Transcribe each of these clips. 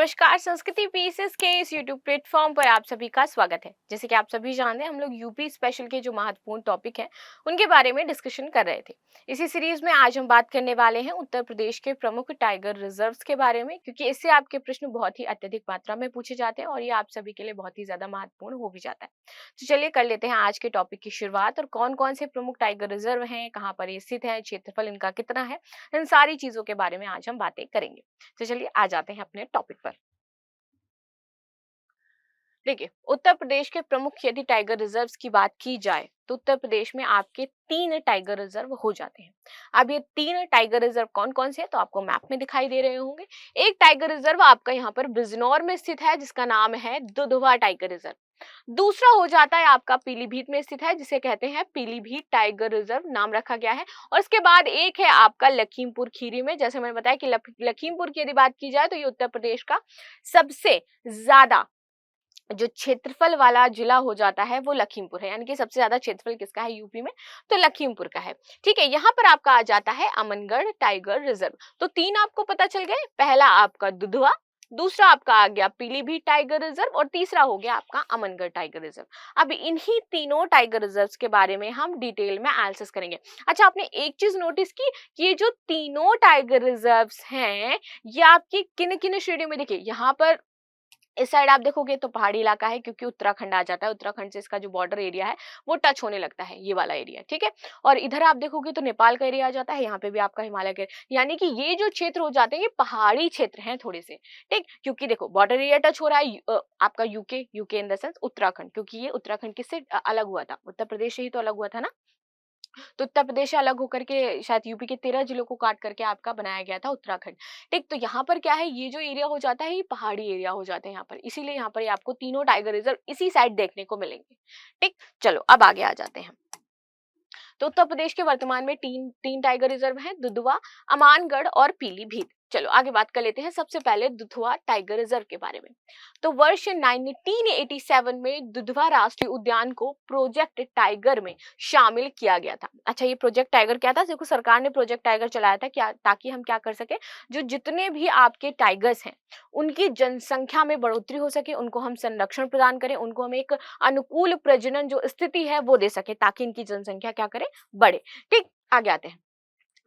नमस्कार, संस्कृति पीसेस के इस यूट्यूब प्लेटफॉर्म पर आप सभी का स्वागत है। जैसे कि आप सभी जानते हैं, हम लोग यूपी स्पेशल के जो महत्वपूर्ण टॉपिक हैं उनके बारे में डिस्कशन कर रहे थे। इसी सीरीज में आज हम बात करने वाले हैं उत्तर प्रदेश के प्रमुख टाइगर रिजर्व्स के बारे में, क्योंकि इससे आपके प्रश्न बहुत ही अत्यधिक मात्रा में पूछे जाते हैं और ये आप सभी के लिए बहुत ही ज्यादा महत्वपूर्ण हो भी जाता है। तो चलिए कर लेते हैं आज के टॉपिक की शुरुआत, और कौन कौन से प्रमुख टाइगर रिजर्व हैं, कहाँ पर ये स्थित है, क्षेत्रफल इनका कितना है, इन सारी चीजों के बारे में आज हम बातें करेंगे। तो चलिए आ जाते हैं अपने टॉपिक पर। देखिए, उत्तर प्रदेश के प्रमुख यदि टाइगर रिजर्व्स की बात की जाए तो उत्तर प्रदेश में आपके 3 टाइगर रिजर्व हो जाते हैं। अब ये 3 टाइगर रिजर्व कौन कौन से हैं तो आपको मैप में दिखाई दे रहे होंगे। एक टाइगर रिजर्व आपका यहाँ पर बिजनौर में स्थित है, जिसका नाम है दुधवा टाइगर रिजर्व। दूसरा हो जाता है आपका पीलीभीत में स्थित है, जिसे कहते हैं पीलीभीत टाइगर रिजर्व नाम रखा गया है। और इसके बाद एक है आपका लखीमपुर खीरी में। जैसे मैंने बताया कि लखीमपुर की यदि बात की जाए तो ये उत्तर प्रदेश का सबसे ज्यादा जो क्षेत्रफल वाला जिला हो जाता है वो लखीमपुर है, यानी कि सबसे ज्यादा क्षेत्रफल किसका है यूपी में, तो लखीमपुर का है। ठीक है, यहाँ पर आपका आ जाता है अमनगढ़ टाइगर रिजर्व। तो 3 आपको पता चल गए, पहला आपका दुधवा, दूसरा आपका आ गया पीलीभीत टाइगर रिजर्व और तीसरा हो गया आपका अमनगढ़ टाइगर रिजर्व। अब इन्हीं तीनों टाइगर रिजर्व के बारे में हम डिटेल में एनालिसिस करेंगे। अच्छा, आपने एक चीज नोटिस की कि ये जो तीनों टाइगर रिजर्व हैं ये आपकी किन किन श्रेणियों में, देखिए यहाँ पर इस साइड आप देखोगे तो पहाड़ी इलाका है, क्योंकि उत्तराखंड आ जाता है। उत्तराखंड से इसका जो बॉर्डर एरिया है वो टच होने लगता है, ये वाला एरिया। ठीक है, और इधर आप देखोगे तो नेपाल का एरिया आ जाता है, यहाँ पे भी आपका हिमालय का, यानी कि ये जो क्षेत्र हो जाते हैं ये पहाड़ी क्षेत्र हैं थोड़े से। ठीक, क्योंकि देखो बॉर्डर एरिया टच हो रहा है आपका UK UK in the sense Uttarakhand, क्योंकि ये उत्तराखंड किससे अलग हुआ था, उत्तर प्रदेश से ही तो अलग हुआ था ना। तो उत्तर प्रदेश से अलग होकर के शायद यूपी के 13 जिलों को काट करके आपका बनाया गया था उत्तराखंड। ठीक, तो यहाँ पर क्या है, ये जो एरिया हो जाता है ये पहाड़ी एरिया हो जाता है यहाँ पर, इसीलिए यहाँ पर ये आपको तीनों टाइगर रिजर्व इसी साइड देखने को मिलेंगे। ठीक, चलो अब आगे आ जाते हैं। तो उत्तर प्रदेश के वर्तमान में तीन टाइगर रिजर्व हैं, दुधवा, अमानगढ़ और पीलीभीत। चलो आगे बात कर लेते हैं सबसे पहले दुधवा टाइगर रिजर्व के बारे में। तो वर्ष 1987 में दुधवा राष्ट्रीय उद्यान को प्रोजेक्ट टाइगर में शामिल किया गया था। अच्छा, ये प्रोजेक्ट टाइगर क्या था, देखो सरकार ने प्रोजेक्ट टाइगर चलाया था क्या, ताकि हम क्या कर सके, जो जितने भी आपके टाइगर्स हैं उनकी जनसंख्या में बढ़ोतरी हो सके, उनको हम संरक्षण प्रदान करें, उनको हम एक अनुकूल प्रजनन जो स्थिति है वो दे सके, ताकि इनकी जनसंख्या क्या करे, बढ़े। ठीक, आगे आते हैं।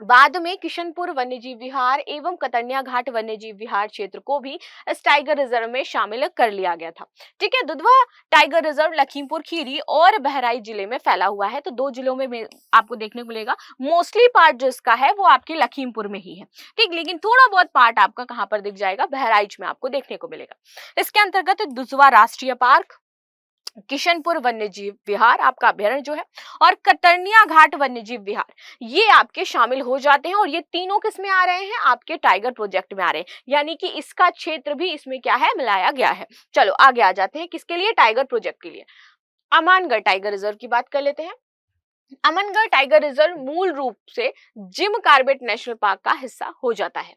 बाद में किशनपुर वन्यजीव विहार एवं कतर्निया घाट वन्यजीव विहार क्षेत्र को भी इस टाइगर रिजर्व में शामिल कर लिया गया था। ठीक है, दुधवा टाइगर रिजर्व लखीमपुर खीरी और बहराइच जिले में फैला हुआ है। तो 2 जिलों में आपको देखने को मिलेगा, मोस्टली पार्ट जो इसका है वो आपके लखीमपुर में ही है। ठीक, लेकिन थोड़ा बहुत पार्ट आपका कहाँ पर दिख जाएगा, बहराइच में आपको देखने को मिलेगा। इसके अंतर्गत दुधवा राष्ट्रीय पार्क, किशनपुर वन्यजीव विहार आपका अभ्यारण्य जो है, और कतर्निया घाट वन्यजीव विहार, ये आपके शामिल हो जाते हैं। और ये तीनों किस में आ रहे हैं, आपके टाइगर प्रोजेक्ट में आ रहे हैं, यानी कि इसका क्षेत्र भी इसमें क्या है, मिलाया गया है। चलो आगे आ जाते हैं, किसके लिए, टाइगर प्रोजेक्ट के लिए। अमानगढ़ टाइगर रिजर्व की बात कर लेते हैं। अमनगढ़ टाइगर रिजर्व मूल रूप से जिम कार्बेट नेशनल पार्क का हिस्सा हो जाता है।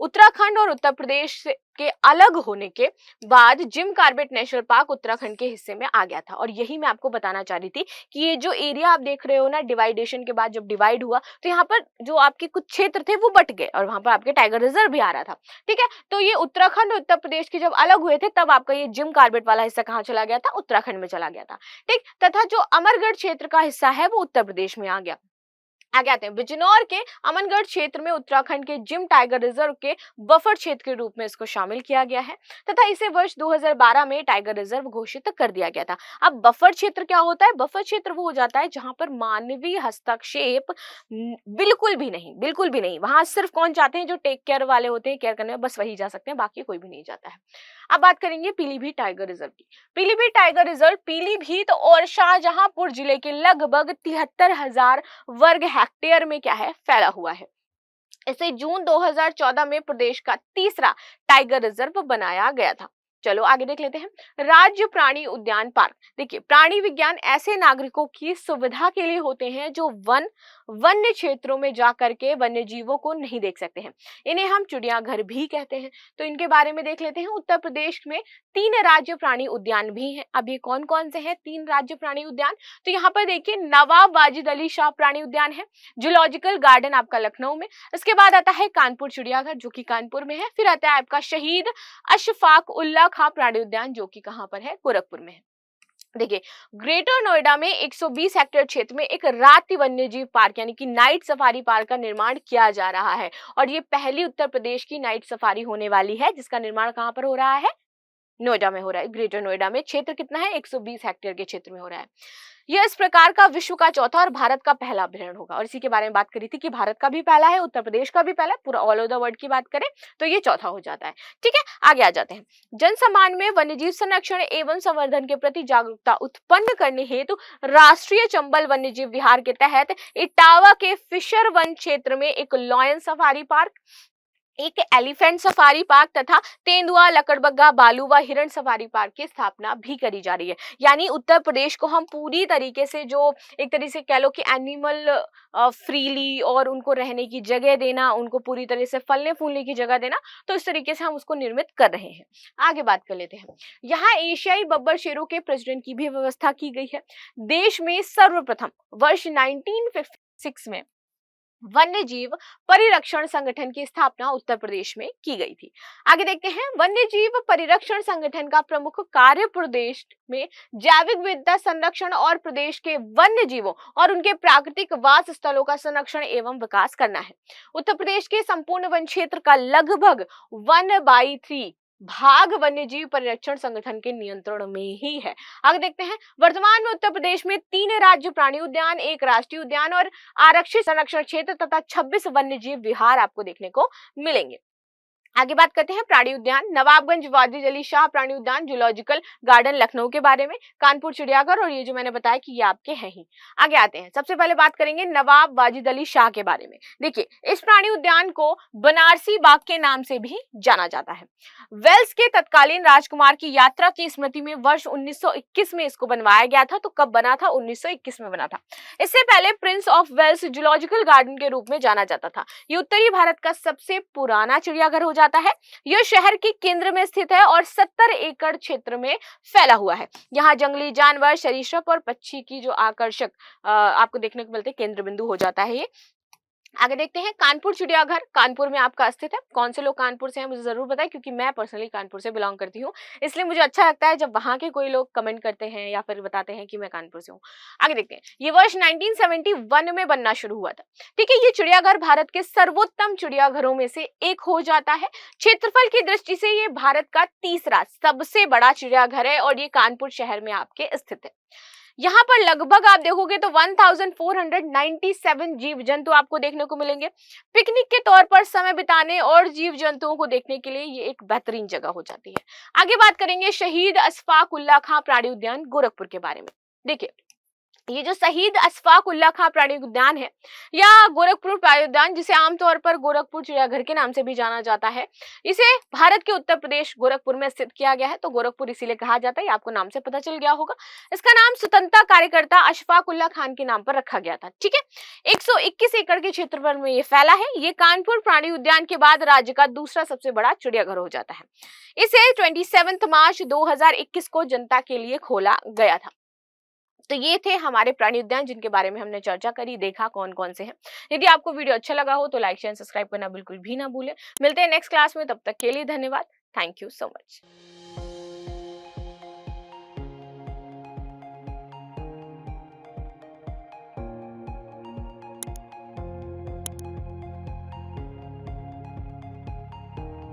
उत्तराखंड और उत्तर प्रदेश के अलग होने के बाद Jim Corbett national park Uttarakhand के हिस्से में आ गया था। और यही मैं आपको बताना चाह रही थी कि ये जो एरिया आप देख रहे हो ना, डिवाइडेशन के बाद जब डिवाइड हुआ तो यहाँ पर जो आपके कुछ क्षेत्र थे वो बट गए और वहां पर आपके टाइगर रिजर्व भी आ रहा था। ठीक है, तो ये उत्तराखंड और उत्तर प्रदेश के जब अलग हुए थे तब आपका ये जिम कार्बेट वाला हिस्सा कहाँ चला गया था, उत्तराखंड में चला गया था। ठीक, तथा जो अमरगढ़ क्षेत्र का हिस्सा है वो उत्तर प्रदेश में आ गया। आगे आते हैं, बिजनौर के अमनगढ़ क्षेत्र में उत्तराखंड के जिम टाइगर रिजर्व के बफर क्षेत्र के रूप में इसको शामिल किया गया है, तथा इसे वर्ष 2012 में टाइगर रिजर्व घोषित कर दिया गया था। अब बफर क्षेत्र क्या होता है, बफर क्षेत्र वो हो जाता है जहां पर मानवीय हस्तक्षेप बिल्कुल भी नहीं, बिल्कुल भी नहीं। वहां सिर्फ कौन जाते हैं, जो टेक केयर वाले होते हैं, केयर करने में, बस वही जा सकते हैं, बाकी कोई भी नहीं जाता है। अब बात करेंगे पीलीभीत टाइगर रिजर्व की। पीलीभीत टाइगर रिजर्व पीलीभीत और शाहजहांपुर जिले के लगभग 73,000 वर्ग हेक्टेयर में क्या है, फैला हुआ है। इसे जून 2014 में प्रदेश का तीसरा टाइगर रिजर्व बनाया गया था। चलो आगे देख लेते हैं। राज्य प्राणी उद्यान पार्क, देखिए प्राणी विज्ञान ऐसे नागरिकों की सुविधा के लिए होते हैं जो वन्य क्षेत्रों में जा करके वन्य जीवों को नहीं देख सकते हैं। इन्हें हम चिड़ियाघर भी कहते हैं। तो इनके बारे में देख लेते हैं। उत्तर प्रदेश में 3 राज्य प्राणी उद्यान भी हैं। अब ये कौन कौन से हैं 3 राज्य प्राणी उद्यान? तो यहाँ पर देखिए नवाब वाजिद अली शाह प्राणी उद्यान है, जूलॉजिकल गार्डन आपका लखनऊ में, इसके बाद आता है कानपुर चिड़ियाघर जो कि कानपुर में है, फिर आता है आपका शहीद अशफाक उल्लाह खां प्राणी उद्यान जो कि कहां पर है, गोरखपुर में है। देखिए ग्रेटर नोएडा में 120 हेक्टेयर क्षेत्र में एक रात्रि वन्यजीव पार्क यानी कि नाइट सफारी पार्क का निर्माण किया जा रहा है और ये पहली उत्तर प्रदेश की नाइट सफारी होने वाली है जिसका निर्माण कहां पर हो रहा है, नोएडा में हो रहा है। ग्रेटर नोएडा में क्षेत्र कितना है, 120 हेक्टेयर के क्षेत्र में हो रहा है। यह इस प्रकार का विश्व का चौथा और भारत का पहला अभ्यारण्य होगा और इसी के बारे में बात करी थी कि भारत का भी पहला है, उत्तर प्रदेश का भी पहला है, पूरा ऑल ओवर द वर्ल्ड की बात करें तो ये चौथा हो जाता है। ठीक है, आगे आ जाते हैं। जन सम्मान में वन्यजीव संरक्षण एवं संवर्धन के प्रति जागरूकता उत्पन्न करने हेतु राष्ट्रीय चंबल वन्यजीव विहार के तहत इटावा के फिशर वन क्षेत्र में एक लॉयन सफारी पार्क, एक एलिफेंट सफारी पार्क तथा तेंदुआ, लकड़बग्गा, बालू व हिरण सफारी पार्क की स्थापना भी करी जा रही है। यानी उत्तर प्रदेश को हम पूरी तरीके से जो एक तरीके से कह लो कि एनिमल फ्रीली और उनको रहने की जगह देना, उनको पूरी तरह से फलने फूलने की जगह देना, तो इस तरीके से हम उसको निर्मित कर रहे हैं। आगे बात कर लेते हैं। यहाँ एशियाई बब्बर शेरों के प्रजनन की भी व्यवस्था की गई है। देश में सर्वप्रथम वर्ष 1956 में वन्य जीव परिरक्षण संगठन की स्थापना उत्तर प्रदेश में की गई थी। आगे देखते हैं। वन्य जीव परिरक्षण संगठन का प्रमुख कार्य प्रदेश में जैविक विविधता संरक्षण और प्रदेश के वन्य जीवों और उनके प्राकृतिक वास स्थलों का संरक्षण एवं विकास करना है। उत्तर प्रदेश के संपूर्ण वन क्षेत्र का लगभग 1/3 भाग वन्यजीव परिरक्षण संगठन के नियंत्रण में ही है। आगे देखते हैं। वर्तमान में उत्तर प्रदेश में 3 राज्य प्राणी उद्यान, 1 राष्ट्रीय उद्यान और आरक्षित संरक्षण क्षेत्र तथा 26 वन्यजीव विहार आपको देखने को मिलेंगे। आगे बात करते हैं प्राणी उद्यान। नवाबगंज वाजिद अली शाह प्राणी उद्यान, जूलॉजिकल गार्डन लखनऊ के बारे में, कानपुर चिड़ियाघर और ये जो मैंने बताया कि ये आपके हैं ही। आगे आते हैं। सबसे पहले बात करेंगे नवाब वाजिद अली शाह के बारे में। देखिए इस प्राणी उद्यान को बनारसी बाग के नाम से भी जाना जाता है। वेल्स के तत्कालीन राजकुमार की यात्रा की स्मृति में वर्ष 1921 में इसको बनवाया गया था। तो कब बना था, 1921 में बना था। इससे पहले prince of Wales zoological garden के रूप में जाना जाता था। ये उत्तरी भारत का सबसे पुराना चिड़ियाघर हो जाता है। यह शहर के केंद्र में स्थित है और 70 एकड़ क्षेत्र में फैला हुआ है। यहाँ जंगली जानवर, सरीसृप और पक्षी की जो आकर्षक आपको देखने को मिलते हैं केंद्र बिंदु हो जाता है ये। आगे देखते हैं। कानपुर चिड़ियाघर कानपुर में आपका स्थित है। कौन से लोग कानपुर से हैं मुझे जरूर बताएं क्योंकि मैं पर्सनली कानपुर से बिलोंग करती हूँ, इसलिए मुझे अच्छा लगता है जब वहां के कोई लोग कमेंट करते हैं या फिर बताते हैं कि मैं कानपुर से हूँ। आगे देखते हैं। ये वर्ष 1971 में बनना शुरू हुआ था। ठीक है, ये चिड़ियाघर भारत के सर्वोत्तम चिड़ियाघरों में से एक हो जाता है। क्षेत्रफल की दृष्टि से ये भारत का तीसरा सबसे बड़ा चिड़ियाघर है और ये कानपुर शहर में आपके स्थित है। यहाँ पर लगभग आप देखोगे तो 1497 जीव जंतु आपको देखने को मिलेंगे। पिकनिक के तौर पर समय बिताने और जीव जंतुओं को देखने के लिए ये एक बेहतरीन जगह हो जाती है। आगे बात करेंगे शहीद अशफाक उल्लाह खां प्राणी उद्यान गोरखपुर के बारे में। देखिए ये जो शहीद अशफाक उल्लाह खां प्राणी उद्यान है या गोरखपुर प्राणी उद्यान, जिसे आमतौर पर गोरखपुर चिड़ियाघर के नाम से भी जाना जाता है, इसे भारत के उत्तर प्रदेश गोरखपुर में स्थित किया गया है। तो गोरखपुर इसीलिए कहा जाता है, आपको नाम से पता चल गया होगा। इसका नाम स्वतंत्रता कार्यकर्ता अशफाक उल्लाह खान के नाम पर रखा गया था। ठीक है, 121 एकड़ के क्षेत्रफल में ये फैला है। ये कानपुर प्राणी उद्यान के बाद राज्य का दूसरा सबसे बड़ा चिड़ियाघर हो जाता है। इसे 27 मार्च 2021 को जनता के लिए खोला गया था। तो ये थे हमारे प्राणी उद्यान जिनके बारे में हमने चर्चा करी, देखा कौन कौन से हैं। यदि आपको वीडियो अच्छा लगा हो तो लाइक शेयर सब्सक्राइब करना बिल्कुल भी ना भूलें। मिलते हैं नेक्स्ट क्लास में, तब तक के लिए धन्यवाद। Thank you so much.